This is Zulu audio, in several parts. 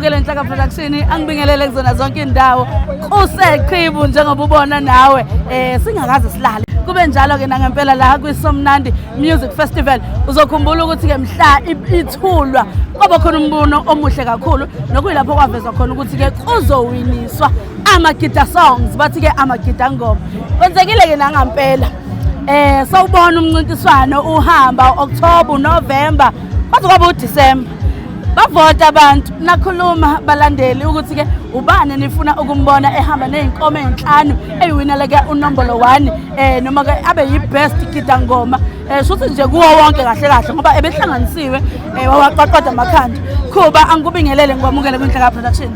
abukele Inhlaka Production angibingelele kuzona zonke indawo kuseqhibu njengoba ubona nawe singakaze silale kube njalo ke nangempela la kwiSomnandi Music Festival uzokhumbula ukuthi ke mhla ithulwa kwaba khona umbuno omuhle kakhulu nokuyilapho kwavezwa khona ukuthi ke kuzowiniswa amagida songs bathi ke amagida ngoma kwenzekile ke nangempela sawubona umncintiswano uhamba October November kwaze kwaba uDecember bavota abantu nakhuluma balandeli ukuthi ke ubani nifuna ukumbona ehamba nezinkomo ezinhlanu eyiwinela ke unombolo 1 noma ke abe yibest gida ngoma shothi nje kuwo wonke kahle kahle ngoba ebehlanganisiwe wawaqaqada amakhanda kuba angikubingelele ngikwamukele kwinhlaka production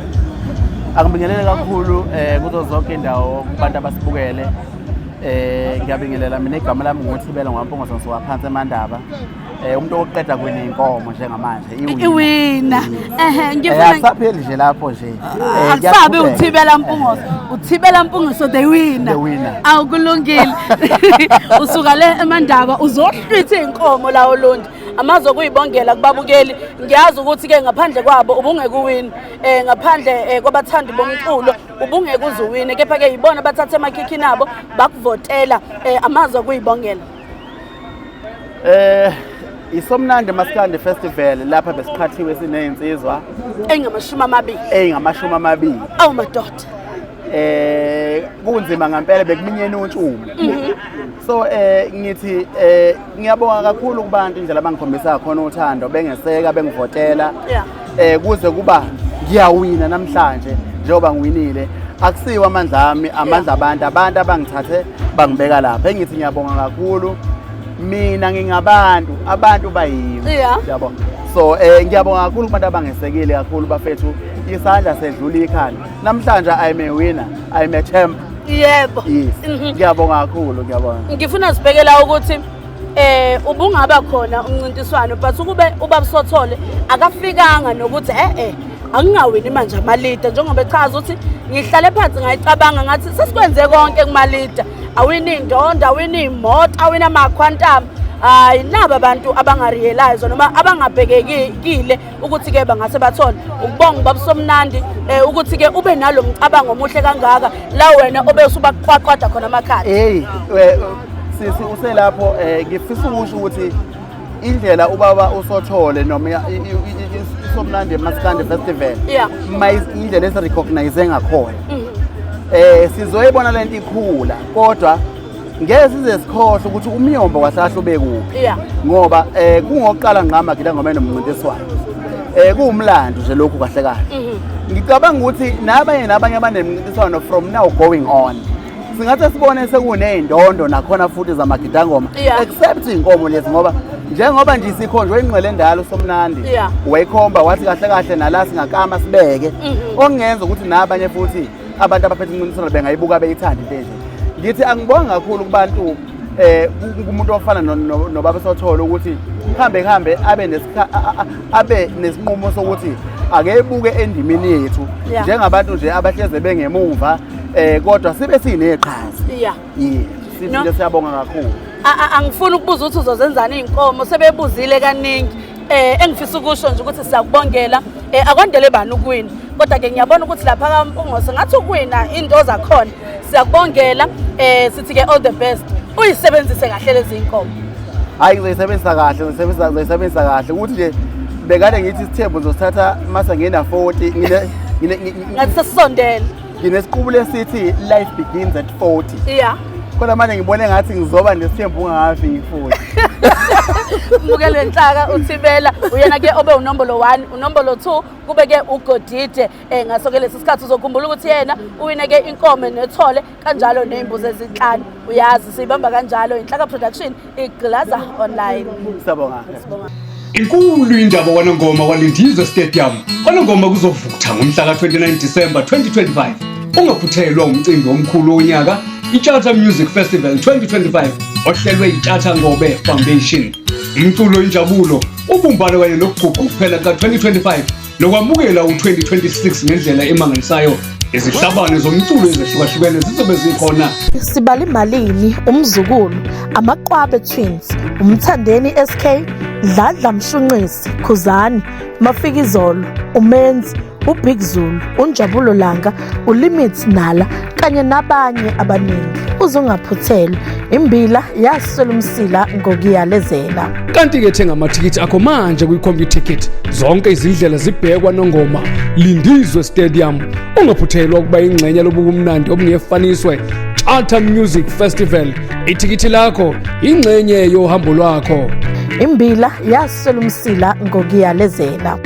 angibingelele kakhulu kuzo zonke indawo kubantu abasibukele ngiyabingelela mina igama lami ngothibela ngwaMpungoso ngisuka phansi eMandaba umuntu oqeda kwini inkomo njengamanje iwina ngifuna sapheli nje lapho nje akusabe uthibela Mpungoso the winner awukulungile usuka le eMandaba uzohlwitha inkomo lawo londi amazo kuyibongela kubabukeli ngiyazi ukuthi ke ngaphandle kwabo ubungeke uwini ngaphandle kwabathandi bomculo ubungeke uzuwine kepha ke yibona bathathe emakhikhi nabo bakuvotela amazo kuyibongela iSomnandi Maskandi Festival lapha besiqhathiwe sinezinsizwa engamashumi 20 awu madoda kunzima ngempela bekuminyene untshumi so ngithi ngiyabonga kakhulu kubantu indlela abangikhombisa khona uthando bengeseka bengivotela kuze kuba ngiyawina namhlanje njengoba ngiwinile akusiwa amandla ami amandla abantu abangithathe bangibeka lapha engithi ngiyabonga kakhulu mina abantu bayimi yabo so ngiyabonga kakhulu kubantu abangesekile kakhulu bafethu isandla sedlula ikhanda namhlanje I'm a winner I'm a champ yebo ngiyabonga kakhulu ngifuna sibhekela ukuthi ubungaba khona umncintiswano but ukube ubabusothole akafikanga nokuthi angingawini manje amalida njengoba echaza ukuthi ngihlale phansi ngayicabanga ngathi sesikwenze konke kumalida awini indondo awini imoto awini amaquantum hayi naba abantu abangarealize noma abangabhekekile ukuthi ke bangase bathole ukubonga babuSomnandi ukuthi ke ube nalo mcabango omuhle kangaka la wena obese ubaqwaqwada khona amakhaya sisi uselapho ngifisa ukusho ukuthi indlela ubaba usothole noma iSomnandi Maskandi Festival indlela esirecognize ngakhona sizoyibona lento ikhula kodwa ngeke size sikhohle ukuthi umyombo kwahlahla ubekuphi ngoba kungokuqala ngqama gida ngoma nomncintiswano kuwumlando nje lokhu kahle kahle ngicabanga ukuthi nabanye abanemncintiswano from now going on singathi sibone sekuneyindondo nakhona futhi zamagida ngoma except inkomo lezi ngoba njengoba nje sikhonjwe inqele endala uSomnandi wayikhomba wathi kahle kahle nala singakama sibeke okungenza ukuthi nabanye futhi abantu abaphethe umncintiswano bengayibuka beyithanda into enje ngithi angibonga kakhulu kubantu umuntu ofana nobaba Sotholo ukuthi hambe abe nesinqumo sokuthi akebuke endimini yethu njengabantu nje abahleze bengemuva kodwa sibe sineqhaza sithi siyabonga kakhulu angifuni ukubuza ukuthi uzozenzana izinkomo sebebuzile kaningi engifisa ukusho nje ukuthi siyakubongela akwandele bani ukuwina kodwa ke ngiyabona ukuthi lapha kaMpungoso ngathi ukuwina into zakhona siyakubongela sithi ke all the best uyisebenzise kahle lezi zinkomo hayi ngizoyisebenzisa kahle ukuthi nje bekade ngithi isithembu ngizosithatha mase ngena 40 ngathi sesondele nginesiqubu lesithi life begins at 40 kodwa manje ngibone ngathi ngizoba nesithembu ungakafiki 40 Mukele Nhlaka uThibela uyena ke obe unombolo 1 unombolo 2 kube ke uGodide ngaso ke lesi sikhathi uzokhumbula ukuthi yena uwine ke inkomo nethole kanjalo nezimbuzi ezinhlanu uyazi sibamba kanjalo Inhlaka Production iglaza online sibonga inkulu indaba kwaNongoma kwaLindizwe Stadium kwaNongoma kuzovutha ngomhla ka29 December 2025 ungaphuthelwa umcimbi omkhulu wonyaka iCharter Music Festival 2025 ohlelwe iCharter Ngobe Foundation umculo injabulo ubumbano kanye nokuguquka kuphela ka2025 nokwamukela u2026 ngendlela emangalisayo izihlabane zomculo ezihlukahlukene zizobe zikhona Sibali Malini umzukulu amaqwabe twins umthandeni SK Dladla Mshunqisi Khuzani Mafikizolo uMenzi uBig Zulu, uNjabulo Langa, uLimit Nala kanye nabanye abaningi. Uzungaphuthelwa, imbila yaswela umsila ngokuyalezela. Kanti-ke thenga amathikithi akho manje kwi-CompuTicket. Zonke izindlela zibhekwa Nongoma, Lindizwe Stadium. Ungaphuthelwa ukuba ingxenye lobumnandi obungefaniswe Charter Music Festival. Ithikithi lakho ingxenye yohambo lwakho. Imbila yaswela umsila ngokuyalezela.